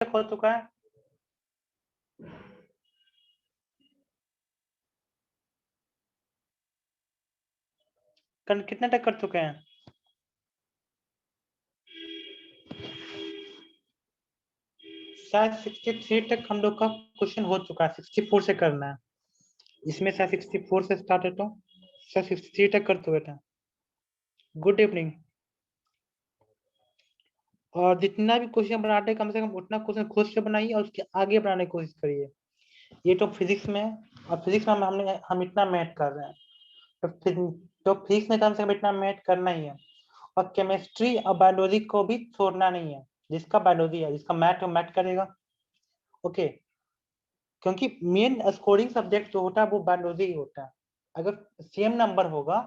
तक हो चुका है? कितने तक कर चुके हैं? शायद 63 तक हम लोग का क्वेश्चन हो चुका है, 64 से करना है। इसमें शायद 64 से स्टार्ट है, तो शायद 63 तक कर चुके थे। Good evening. और जितना भी क्वेश्चन बनाते हैं कम से कम उतना क्वेश्चन खुद से बनाइए और उसके आगे बनाने की कोशिश करिए। ये तो फिजिक्स में है, और फिजिक्स में हम इतना मेहनत कर रहे हैं, तो फिजिक्स में कम से कम इतना मेहनत करना ही है। और केमिस्ट्री और बायोलॉजी को भी छोड़ना नहीं है। जिसका बायोलॉजी है, जिसका मैथ है, मैथ करेगा। ओके, क्योंकि मेन स्कोरिंग सब्जेक्ट जो होता है वो बायोलॉजी ही होता है। अगर सेम नंबर होगा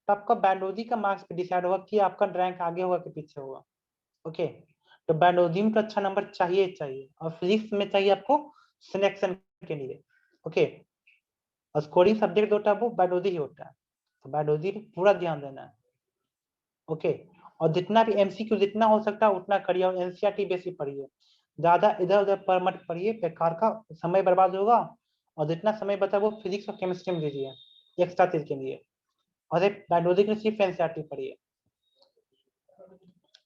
तो आपका बायोलॉजी का मार्क्स पे डिसाइड होगा कि आपका रैंक आगे होगा कि पीछे होगा। ओके, तो बायोलॉजी में तो अच्छा नंबर चाहिए चाहिए, और फिजिक्स में चाहिए आपको सिलेक्शन के लिए। ओके, और स्कोरिंग सब्जेक्ट होता है वो बायोलॉजी ही होता है, तो बायोलॉजी पे पूरा ध्यान देना है। ओके, और जितना भी एमसीक्यू जितना हो सकता है उतना करिए, और एनसीईआरटी बेसी पढ़िए। ज्यादा इधर उधर पर मत पढ़िए, बेकार का समय बर्बाद होगा। और जितना समय बचा वो फिजिक्स और केमिस्ट्री में दीजिए एक्स्ट्रा चीज के लिए, और एक बायोलॉजी के सिर्फ एनसीईआरटी पढ़िए।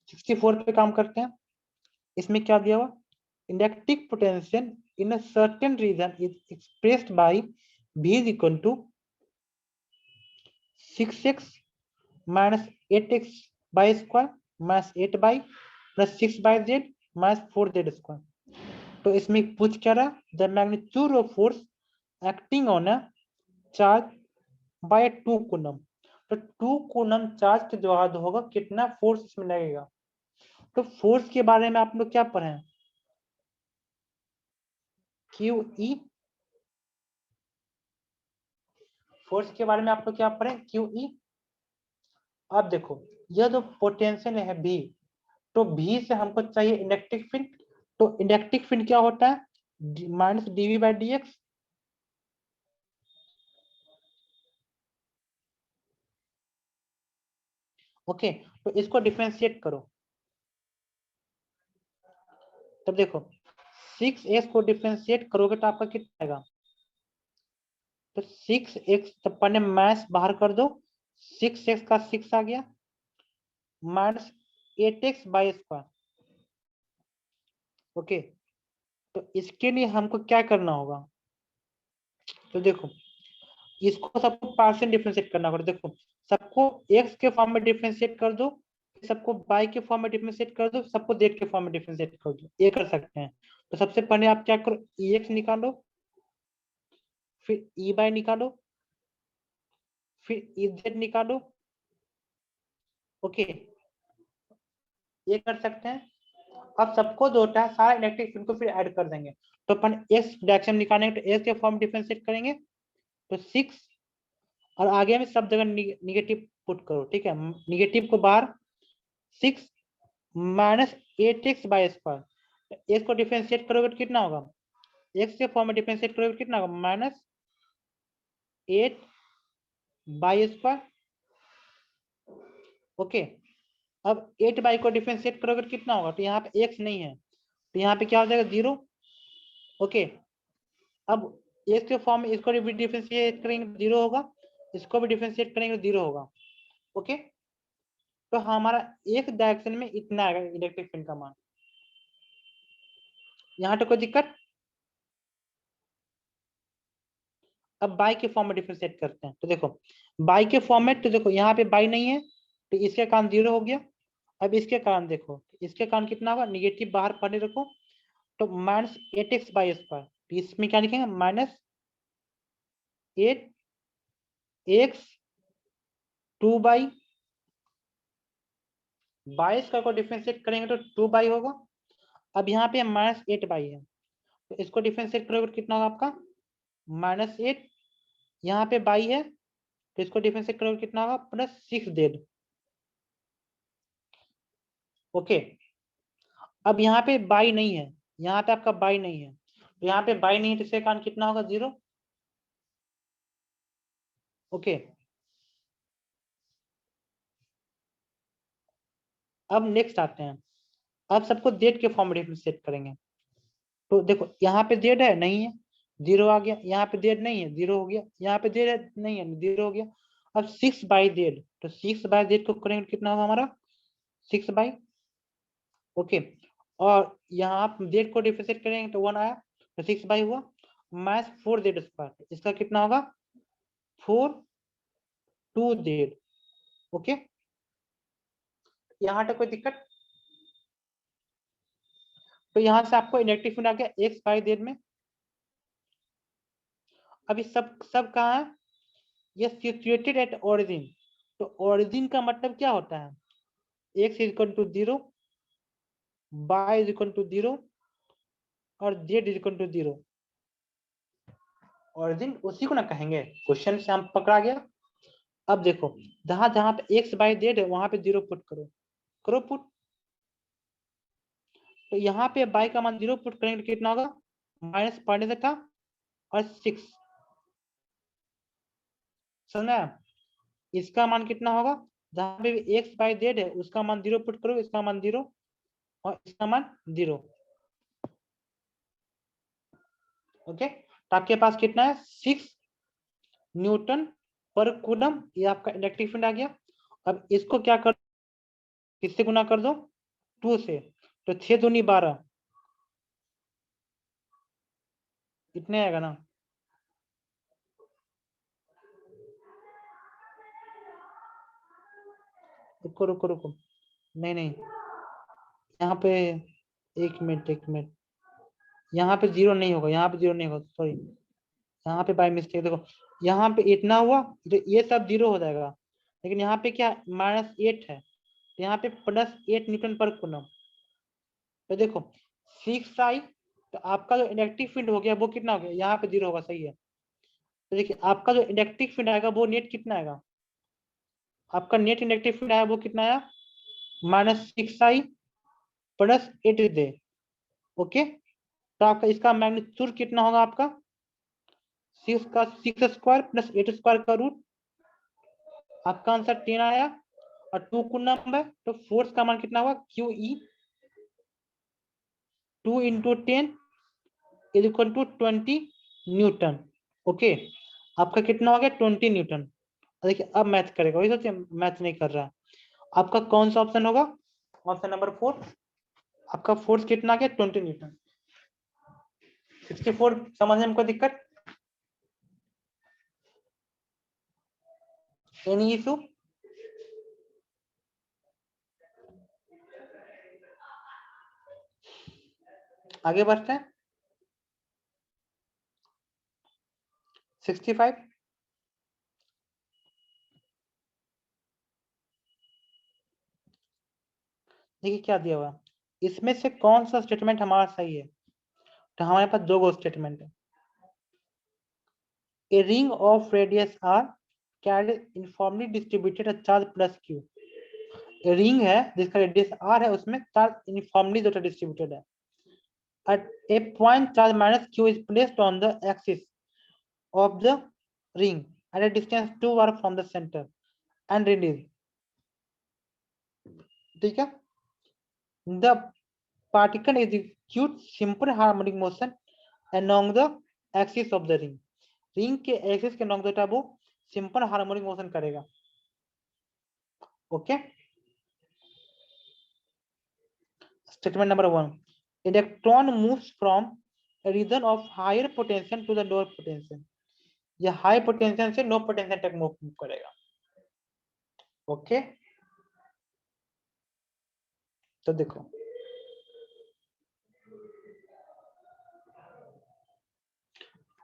64 पे काम करते हैं। इसमें क्या दिया हुआ? Electric potential in a certain region is expressed by V is equal to 6x minus 8x by square minus 8 by plus 6 by z minus 4z square। तो इसमें पूछ क्या रहा? The magnitude of force acting on a charge by 2 coulomb. तो 2 coulomb charge के बाद होगा कितना फोर्स इसमें लगेगा। तो फोर्स के बारे में आप लोग क्या पढ़े हैं? Q E. फोर्स के बारे में आप लोग क्या पढ़े? Q E. अब देखो, यह जो पोटेंशियल है भी, तो भी से हमको चाहिए इलेक्ट्रिक फील्ड। तो इलेक्ट्रिक फील्ड क्या होता है? Minus DV by D X. Okay, तो इसको डिफरेंशिएट करो। तब देखो 6x को डिफरेंशिएट करोगे तो आपका कितना आएगा? तो 6x, तब पहले मैथ बाहर कर दो। 6x का 6 आ गया, minus 8x by square. Okay, तो इसके लिए हमको क्या करना होगा? तो देखो, इसको सबको पार्शियल डिफरेंशिएट करना होगा। देखो, सबको x के फॉर्म में डिफरेंशिएट कर दो, सबको y के फॉर्म में डिफरेंशिएट कर दो, सबको z के फॉर्म में डिफरेंशिएट कर दो। ये कर सकते हैं। तो सबसे पहले आप क्या करो, ex निकालो, फिर e बाय निकालो, फिर ez निकालो। ओके, ये कर सकते हैं। अब सबको जो होता है सारा इलेक्ट्रिक फील्ड को फिर ऐड कर देंगे। तो अपन x डायरेक्शन निकालेंगे, तो x के फॉर्म डिफरेंशिएट करेंगे, तो 6, और आगे में सब जगह निगेटिव पुट करो। ठीक है, निगेटिव को बाहर, 6 minus 8x by square. X को डिफरेंशिएट करोगे तो कितना होगा? एक्स के फॉर्म में डिफरेंशिएट करोगे तो कितना होगा? Minus 8 by square. ओके, अब 8 बाई को डिफरेंशिएट करोगे तो कितना होगा? तो यहाँ पे x नहीं है, तो यहाँ पे क्या हो जाएगा? 0। ओके, अब एक्स के फॉर्म में इसको भी डिफरेंशिएट करेंगे तो 0 होगा, इसको भी डिफरेंशिएट करेंगे तो 0 होगा। ओके, तो हमारा एक डायरेक्शन में इतना आएगा इलेक्ट्रिक फील्ड का मान। यहाँ तो कोई दिक्कत? अब बाई के फॉर्म में डिफरेंशिएट करते हैं। तो देखो बाई के फॉर्म में, तो देखो यहाँ पे बाई नहीं है, तो इसके कारण 0 हो गया। अब इसके कारण देखो, इसके कारण कितना होगा? निगेटिव बाहर पड़े रखो, तो माइनस 8x बाई स्क्वायर। तो इसमें क्या लिखेंगे? माइनस 8x 2 बाई 22 का को डिफरेंशिएट करेंगे तो 2 बाई होगा। अब यहाँ पे माइनस 8 बाई है, तो इसको डिफरेंशिएट करोगे तो कितना होगा आपका? -8। यहाँ पे बाई है, तो इसको डिफरेंशिएट करोगे कितना होगा? +6z। ओके, अब यहाँ पे बाई नहीं है, यहाँ पे आपका बाई नहीं है, तो यहाँ पे बाई नहीं है, तो इसके कारण कितना होगा? 0। ओके, अब नेक्स्ट आते हैं। अब सबको जेड के फॉर्म में डिफरेंशिएट करेंगे। तो देखो यहाँ पे जेड है, नहीं है, जीरो आ गया। यहाँ पे जेड नहीं है, जीरो हो गया। यहाँ पे जेड है, नहीं है, जीरो हो गया। अब 6/z, तो 6/z को करेंगे कितना होगा हमारा 6/, ओके। और यहाँ आप जेड को डिफरेंशिएट करेंगे तो 1 आया, तो 6/, हुआ माइनस 4z², इसका कितना होगा 4/2z, ओके। यहाँ तक कोई दिक्कत? तो यहाँ से आपको इंडक्टिव फील्ड आ गया x/z में। अभी सब सब कहाँ है, ये सिचुएटेड एट ओरिजिन। तो ओरिजिन का मतलब क्या होता है, x equal to 0, y equal to 0 और z इक्वल टू 0। ओरिजिन उसी को ना कहेंगे, क्वेश्चन से हम पकड़ा गया। अब देखो जहां जहां पे x/z है वहां पे 0 पुट करो, करो पुट। तो यहाँ पे y का मान 0 पुट करेंगे तो कितना होगा, माइनस पढ़ने से था और 6, समझ में? इसका मान कितना होगा, जहां पे x/z है उसका मान 0 पुट करो, इसका मान 0 और इसका मान 0, ओके। तो आपके पास कितना है 6 न्यूटन पर कूलम, ये आपका इलेक्ट्रिक फील्ड आ गया। अब इसको क्या कर, किससे गुना कर दो 2 से, तो 6 दूनी 12, इतने आएगा ना। रुको रुको रुको, नहीं नहीं, यहाँ पे एक मिनट, यहाँ पे 0 नहीं होगा, यहाँ पे 0 नहीं होगा, सॉरी, यहाँ पे बाय मिस्टेक देखो, यहाँ पे इतना हुआ तो ये सब 0 हो जाएगा, लेकिन यहाँ पे क्या -8 है, तो यहाँ पे +8 न्यूटन पर कूलम। तो देखो 6i, तो आपका जो इलेक्ट्रिक फील्ड हो गया वो कितना हो गया, यहाँ पे 0 होगा, सही है। तो देखिए आपका जो इलेक्ट्रिक फील्ड आएगा वो नेट कितना आएगा, आपका नेट इलेक्ट्रिक फील्ड आया वो कितना आया, -6i + 8j, ओके। तो आपका इसका मैग्नीट्यूड कितना होगा, आपका 6² + 8² का रूट, आपका आंसर 10 आया। और 2 कूलम है तो फोर्स का मान कितना होगा, QE 2 × 10 = 20 न्यूटन, ओके। आपका कितना हो गया 20 न्यूटन। देखिए अब मैथ करेगा, वही सोचिए मैथ नहीं कर रहा है। आपका कौन सा ऑप्शन होगा, ऑप्शन नंबर 4, आपका फोर्स कितना आ गया 20 न्यूटन। 64 समझने में कोई दिक्कत, एनी इशू? आगे बढ़ते हैं 65। देखिए क्या दिया हुआ, इसमें से कौन सा स्टेटमेंट हमारा सही है, तो हमारे पास दो गो स्टेटमेंट है। A ring of radius r carries uniformly distributed a charge plus q। A ring है जिसका रेडियस r है, उसमें चार्ज यूनिफॉर्मली जो डिस्ट्रीब्यूटेड है। At a point charge -q is placed on the axis of the ring at a distance 2r from the center and released, ठीक है। The particle executes simple harmonic motion along the axis of the ring। Ring के axis के along जो वो simple harmonic motion करेगा, okay. Statement number 1, electron moves from a region of higher potential to the lower potential। ये high potential से low potential तक move करेगा, okay. तो देखो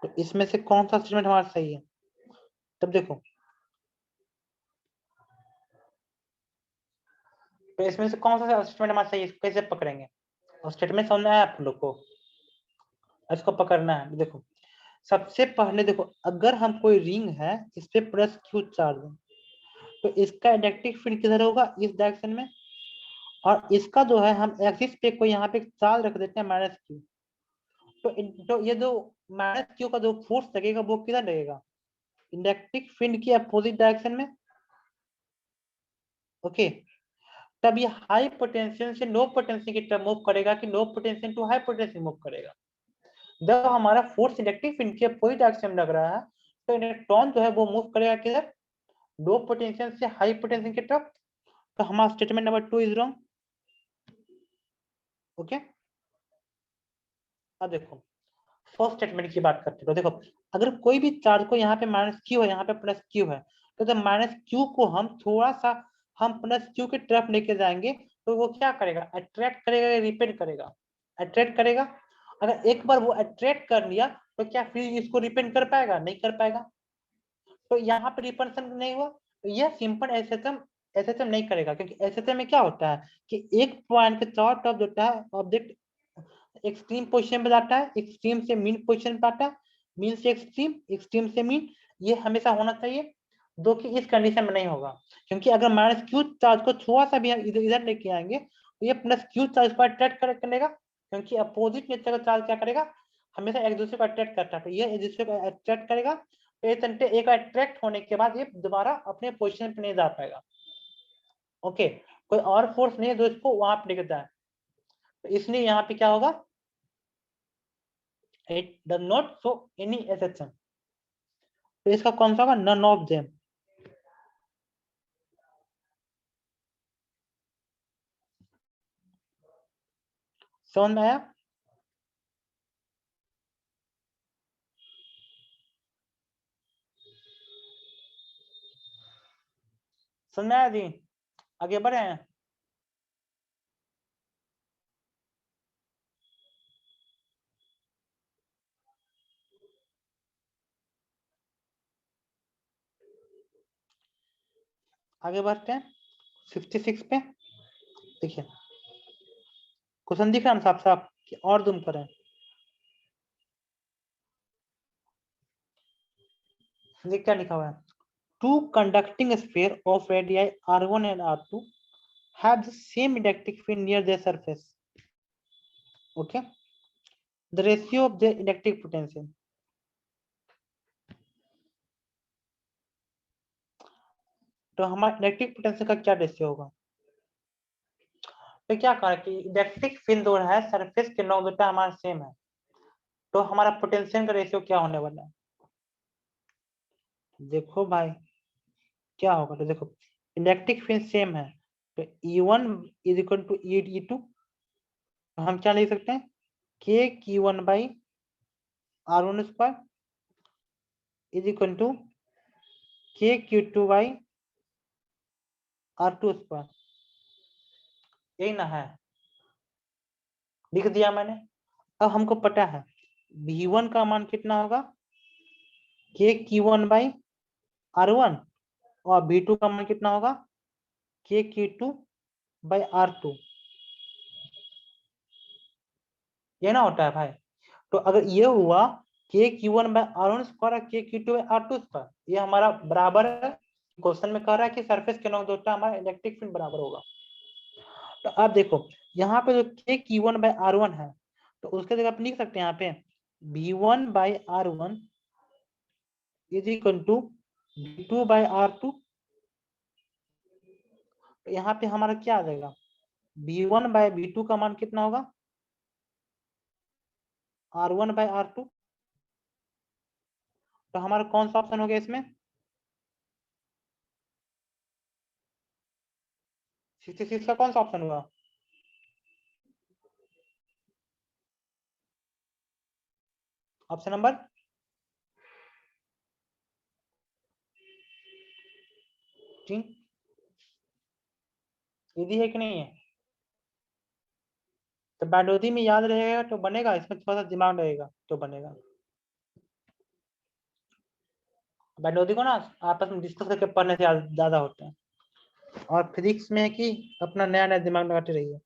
तो इसमें से कौन सा स्टेटमेंट हमारा सही है, तब देखो तो इसमें से कौन सा स्टेटमेंट हमारा सही है, कैसे पकड़ेंगे। और स्टेटमेंट समझ में आया आप लोग को, इसको पकड़ना है। देखो सबसे पहले देखो, अगर हम कोई रिंग है इस पे +q चार्ज है, तो इसका इलेक्ट्रिक फील्ड किधर होगा, इस डायरेक्शन में। और इसका जो है हम एक्सिस पे कोई यहाँ पे चार्ज रख देते हैं -q, तो ये जो -q का जो फोर्स लगेगा वो किधर लगेगा, इलेक्ट्रिक फील्ड की अपोजिट डायरेक्शन में, ओके। तब ये हाई पोटेंशियल से लो पोटेंशियल की तरफ मूव करेगा कि low potential to high potential move करेगा, जब हमारा फोर्स इलेक्ट्रिक फील्ड के अपोजिट डायरेक्शन में लग रहा है तो इलेक्ट्रॉन जो है वो मूव करेगा किधर, लो पोटेंशियल से हाई पोटेंशियल की तरफ। तो हमारा statement number 2 is wrong. Okay, अब देखो फर्स्ट स्टेटमेंट की बात करते हैं। तो देखो अगर कोई भी चार्ज को यहाँ पे माइनस क्यू है, यहाँ पे प्लस क्यू है, तो जब माइनस क्यू को हम थोड़ा सा हम प्लस क्यू की तरफ लेके जाएंगे तो वो क्या करेगा, अट्रैक्ट करेगा या रिपेल करेगा, अट्रैक्ट करेगा। अगर एक बार वो अट्रैक्ट कर लिया तो क्या फिर इसको रिपेल कर पाएगा, नहीं कर पाएगा। तो यहाँ पे रिपल्सन नहीं हुआ, तो यह सिंपल एसएसएम एसएसएम नहीं करेगा, क्योंकि एसएसएम में क्या होता है कि एक पॉइंट के चारों तरफ जो होता है ऑब्जेक्ट एक्सट्रीम पोजीशन पे जाता है, एक्सट्रीम से मीन पोजीशन पे आता है, मीन से एक्सट्रीम, एक्सट्रीम से मीन, ये हमेशा होना चाहिए, जो कि इस कंडीशन में नहीं होगा। क्योंकि अगर माइनस क्यू चार्ज को थोड़ा सा भी हम इधर इधर लेके आएंगे तो ये प्लस क्यू चार्ज को अट्रैक्ट करेगा, क्योंकि अपोजिट नेचर का चार्ज क्या करेगा, हमेशा एक दूसरे को अट्रैक्ट करता है, तो ये एक दूसरे को अट्रैक्ट करेगा। तो ये तंटे एक अट्रैक्ट होने के बाद ये दोबारा अपने पोजीशन पे नहीं जा पाएगा। ओके, कोई और फोर्स नहीं है जो इसको वहां पे लेके जाए, तो इसलिए यहाँ पे क्या होगा, it does not show any exception। तो इसका कौन सा होगा, none of them। समझ में आया? समझ में आया जी? आगे बढ़े हैं। आगे बढ़ते हैं 66 पे। देखिए क्वेश्चन दिख रहा है साफ साफ कि और जूम करें। ये क्या लिखा हुआ है, two conducting sphere of radii r1 and r2 have the same electric field near their surface। okay, the ratio of their electric potential। तो हमारा इलेक्ट्रिक पोटेंशियल का क्या रेशियो होगा, तो क्या कहा कि इलेक्ट्रिक फील्ड जो है सरफेस के नौ बेटा हमारा सेम है, तो हमारा पोटेंशियल का रेशियो क्या होने वाला है। देखो भाई क्या होगा, तो देखो इलेक्ट्रिक फील्ड सेम है, तो E1 is equal to E2। हम क्या लिख सकते हैं, K Q1 by R1 square is equal to K Q2 by R2 square. यही ना है, लिख दिया मैंने। अब हमको पता है V1 का मान कितना होगा, के Q1 बाई R1, और V2 का मान कितना होगा, के Q2 बाई R2। ये ना होता है भाई। तो अगर ये हुआ के Q1 बाई R1 स्क्वायर के Q2 बाई R2 स्क्वायर, ये हमारा बराबर है। क्वेश्चन में कह रहा है कि सरफेस के नॉर्थ जो होता है हमारा इलेक्ट्रिक फील्ड बराबर होगा। तो आप देखो यहाँ पे जो के Q1 बाई R1 है, तो उसके जगह आप लिख सकते हैं यहाँ पे V1 by R1 is equal to V2 by R2। तो यहाँ पे हमारा क्या आ जाएगा, V1 बाई V2 का मान कितना होगा, R1 बाई R2। तो हमारा कौन सा ऑप्शन हो गया इसमें, 66 का कौन सा ऑप्शन हुआ, ऑप्शन नंबर 3। इजी है कि नहीं है, तो बायोलॉजी में याद रहेगा तो बनेगा, इसमें थोड़ा सा दिमाग लगेगा तो बनेगा। बायोलॉजी को ना आपस में डिस्कस करके पढ़ने से ज्यादा होता है, और फिजिक्स में है कि अपना नया नया दिमाग लगाते रहिए।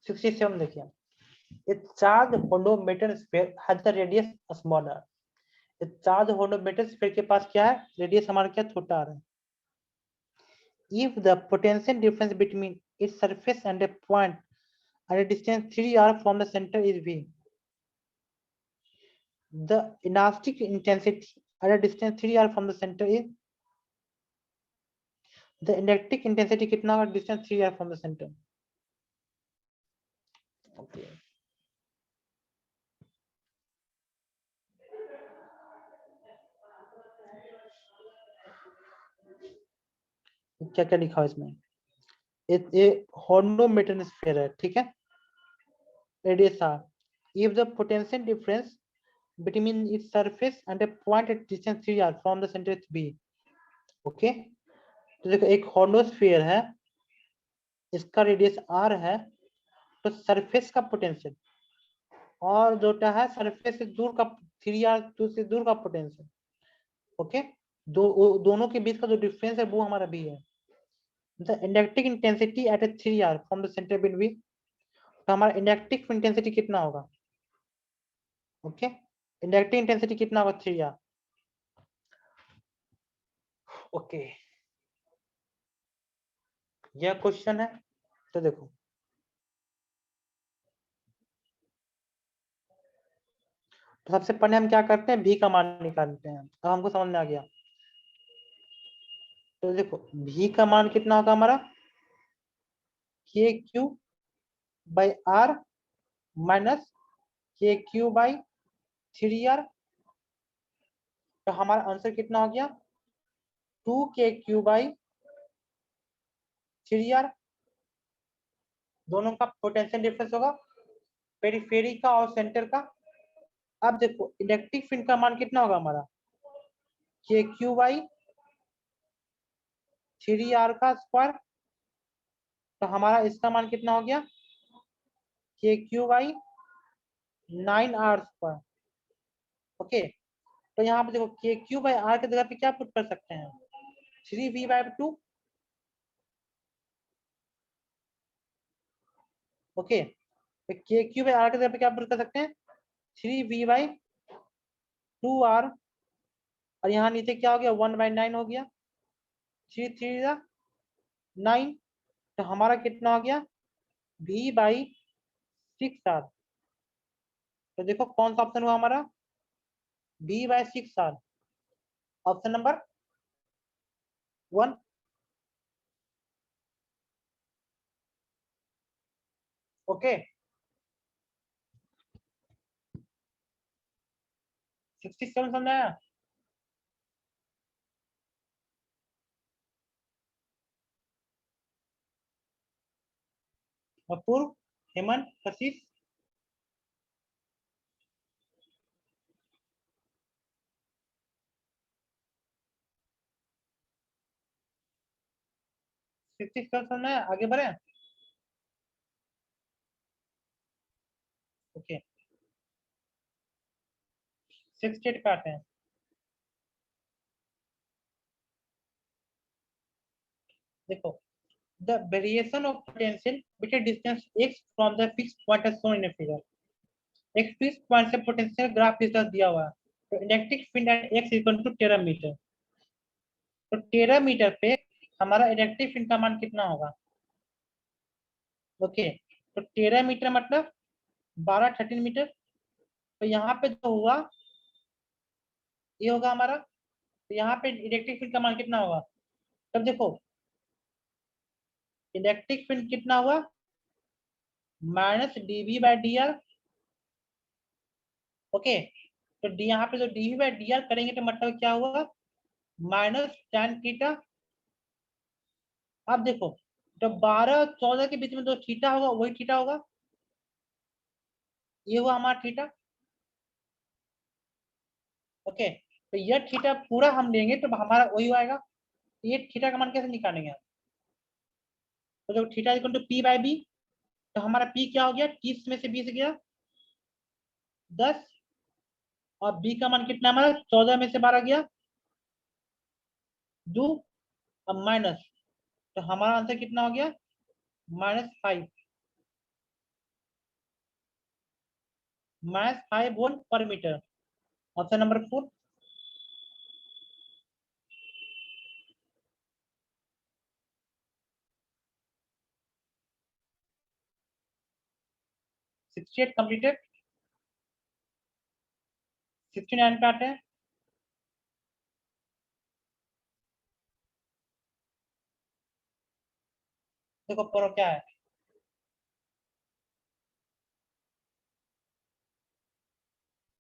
67 देखिए, a charged hollow metal sphere has the radius smaller। a charged hollow metal sphere के पास क्या है, रेडियस हमारा क्या छोटा आ रहा है। if the potential difference between its surface and a point at a distance 3r from the center is v, the elastic intensity at a distance 3r from the center is, the electric intensity कितना होगा distance 3r from the center। okay, क्या क्या लिखा है इसमें, ये हॉर्नोमेटन sphere है, ठीक है। Radius R, if the potential difference between its surface and a point at distance 3r from the center b, okay. तो देखो एक हॉर्नोस्फीयर है, इसका रेडियस r है, तो सरफेस का पोटेंशियल और जो है सरफेस से दूर का 3r से दूर का पोटेंशियल, ओके। दोनों के बीच का जो डिफरेंस है वो हमारा b है। The inductive intensity at A 3r from the centre बिंदु b, तो हमारा इंडक्टिव इंटेंसिटी कितना होगा, ओके। इंडक्टिव इंटेंसिटी कितना होगा 3r, ओके। यह क्वेश्चन है, तो देखो तो सबसे पहले हम क्या करते हैं, भी का मान निकालते हैं। अब हमको समझ में आ गया, तो देखो भी का मान कितना होगा हमारा, के क्यू बाई आर माइनस के क्यू बाई 3r, तो हमारा आंसर कितना हो गया 2k बाई 3r। दोनों का पोटेंशियल डिफरेंस होगा, पेरिफेरी का और सेंटर का। अब देखो इलेक्ट्रिक फील्ड का मान कितना होगा हमारा, के क्यू बाई 3r का स्क्वायर, तो हमारा इसका मान कितना हो गया के Q by 9r square, okay. तो यहाँ पे देखो के क्यू बाई आर की जगह पे क्या पुट कर सकते हैं, 3v/2, ओके। तो के क्यू बाई आर की जगह पे क्या पुट कर सकते हैं, 3v/2r, और यहाँ नीचे क्या हो गया 1/9 हो गया, 3 3 9, तो हमारा कितना हो गया v/6r। तो देखो कौन सा ऑप्शन हुआ हमारा, v/6r, ऑप्शन नंबर 1, ओके। 67 समझ आया। अपूर्व, हेमंत, कशिश, 67 समझ आया, आगे बढ़े, ओके। 68 पे आते हैं। देखो the variation of potential with a distance x from the fixed point as shown in a figure, एक फिक्स पॉइंट से पोटेंशियल ग्राफ इस तरह दिया हुआ है, तो electric field at x equal to 13 metre, तो 13 मीटर पे हमारा इलेक्ट्रिक फील्ड का मान कितना होगा, ओके। तो 13 मीटर मतलब 13 मीटर, तो यहाँ पे जो हुआ ये होगा हमारा, तो यहाँ पे इलेक्ट्रिक फील्ड का मान कितना होगा, तब देखो इलेक्ट्रिक फील्ड कितना हुआ -dv/dr, ओके। तो डी यहाँ पे जो dv/dr करेंगे तो मतलब क्या हुआ -tan थीटा। अब देखो जब 12 और 14 के बीच में जो थीटा होगा वही थीटा होगा, ये हुआ हमारा थीटा, ओके। तो यह थीटा पूरा हम लेंगे तो हमारा वही आएगा, ये थीटा का मान कैसे निकालेंगे आप, तो जब थीटा इक्वल टू p/b, तो हमारा p क्या हो गया 30 में से 20 गया 10, और b का मान कितना हमारा 14 में से 12 गया 2, अब माइनस, तो हमारा आंसर कितना हो गया -5, -5 वोल्ट पर मीटर, ऑप्शन नंबर 4। 68 कंप्लीटेड, 69 पे आते हैं। देखो पढ़ो क्या है,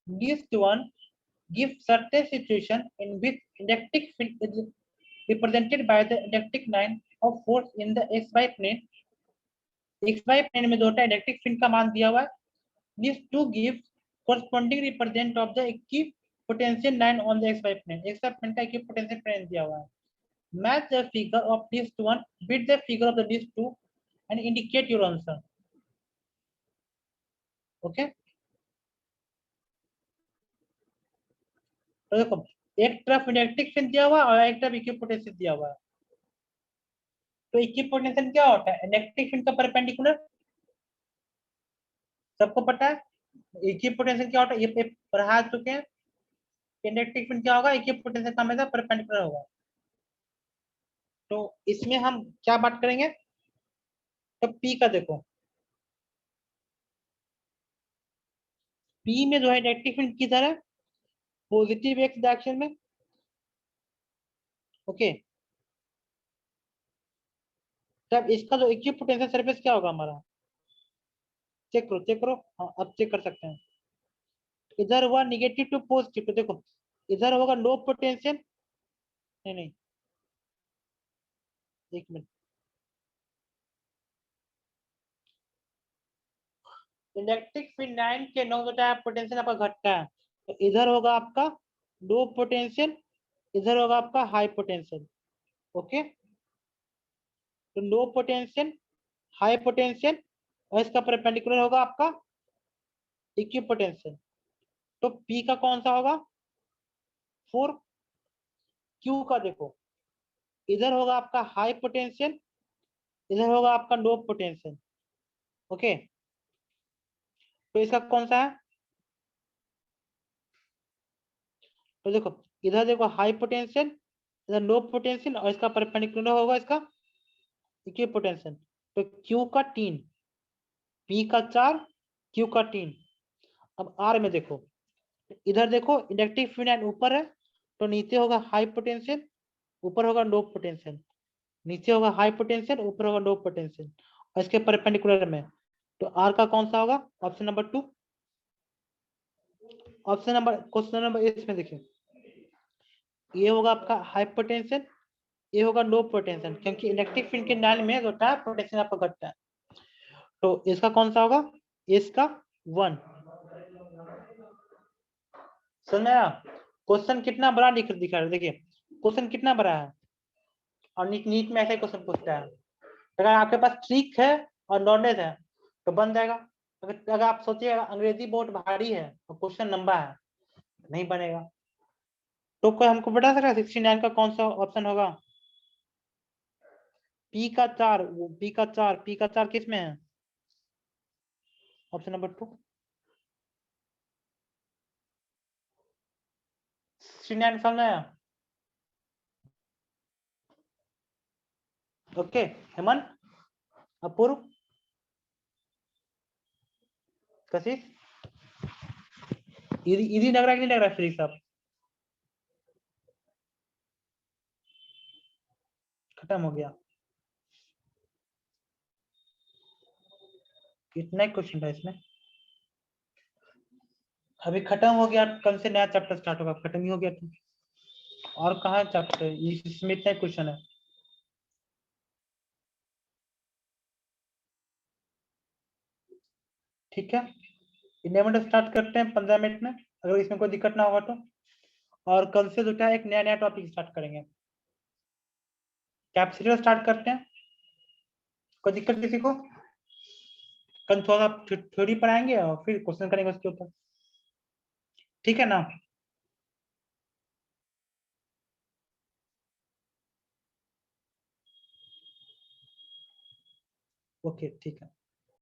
list one give certain situation in which electric field is represented by the electric line of force in the xy plane. xy plane में जो होता है इलेक्ट्रिक फील्ड का मान दिया हुआ है. These two gives corresponding represent of the equipotential line on the xy plane. xy plane का equipotential plane दिया हुआ है. Match the figure of list one with the figure of the list two and indicate your answer. Okay. तो देखो एक तरफ electric field दिया हुआ है और एक तरफ इक्विपोटेंशियल दिया हुआ है. तो इक्विपोटेंशियल क्या होता है? इलेक्ट्रिक फील्ड का परपेंडिकुलर. सबको पता है इक्विपोटेंशियल क्या होता है, ये पढ़ा चुके हैं. इलेक्ट्रिक फील्ड क्या होगा? इक्विपोटेंशियल का हमेशा परपेंडिकुलर होगा. तो इसमें हम क्या बात करेंगे? तो पी का देखो, पी में जो है इलेक्ट्रिक फील्ड किधर है? पॉजिटिव एक्स डायरेक्शन में. ओके. तब इसका जो इक्विपोटेंशियल सरफेस क्या होगा हमारा? चेक करो चेक करो. हाँ अब चेक कर सकते हैं. इधर हुआ निगेटिव टू पॉजिटिव. तो देखो इधर होगा लो पोटेंशियल. नहीं नहीं एक मिनट. इलेक्ट्रिक फील्ड लाइन के नो बटा पोटेंशियल आपका घटता है. तो इधर होगा आपका लो पोटेंशियल, इधर होगा आपका हाई पोटेंशियल. ओके. तो लो पोटेंशियल, हाई पोटेंशियल और इसका परपेंडिकुलर होगा आपका इक्विपोटेंशियल. तो पी का कौन सा होगा? 4. क्यू का देखो इधर होगा आपका हाई पोटेंशियल, इधर होगा आपका लो पोटेंशियल. ओके. तो इसका कौन सा है? तो देखो इधर देखो हाई पोटेंशियल, इधर लो पोटेंशियल और इसका परपेंडिकुलर होगा इसका इक्विपोटेंशियल. तो क्यू का 3, पी का 4, क्यू का 3. अब आर में देखो, इधर देखो इलेक्ट्रिक फील्ड लाइन ऊपर है तो नीचे होगा हाई पोटेंशियल, ऊपर होगा लो पोटेंशियल. नीचे होगा हाई पोटेंशियल, ऊपर होगा लो पोटेंशियल और इसके परपेंडिकुलर में. तो आर का कौन सा होगा? Option number 2. Option number question number इसमें देखिए, ये होगा आपका हाई पोटेंशियल, ये होगा लो पोटेंशियल, क्योंकि इलेक्ट्रिक फील्ड के लाइन में जो होता है पोटेंशियल आपका घटता है. तो इसका कौन सा होगा? इसका 1. समझ आया? क्वेश्चन कितना बड़ा लिख दिखा रहा है. देखिए क्वेश्चन कितना बड़ा है और नीट में ऐसा क्वेश्चन पूछता है. अगर आपके पास ट्रिक है और नॉलेज है तो बन जाएगा. अगर आप सोचिए अंग्रेजी बहुत भारी है और क्वेश्चन लंबा है, नहीं बनेगा. तो कोई हमको बता सकता है 69 का कौन सा ऑप्शन होगा? पी का 4, पी का 4, पी का 4 किस में है? Option number 2. 69 समझ आया? ओके. हेमंत, अपूर्व, कशिश, इजी लग रहा है कि नहीं लग रहा है फ्री सब? खत्म हो गया? कितना क्वेश्चन था इसमें? अभी खत्म हो गया, कल से नया चैप्टर स्टार्ट होगा. खत्म ही हो गया तो और कहाँ चैप्टर? इसमें इतना क्वेश्चन है. ठीक है 11 मिनट स्टार्ट करते हैं 15 मिनट में, अगर इसमें कोई दिक्कत ना होगा तो. और कल से जो है एक नया नया टॉपिक स्टार्ट करेंगे. कैपेसिटर स्टार्ट करते हैं. कोई दिक्कत किसी को? कल थोड़ा थ्योरी पढ़ाएंगे और फिर क्वेश्चन करेंगे उसके ऊपर. ठीक है ना? ओके ठीक है.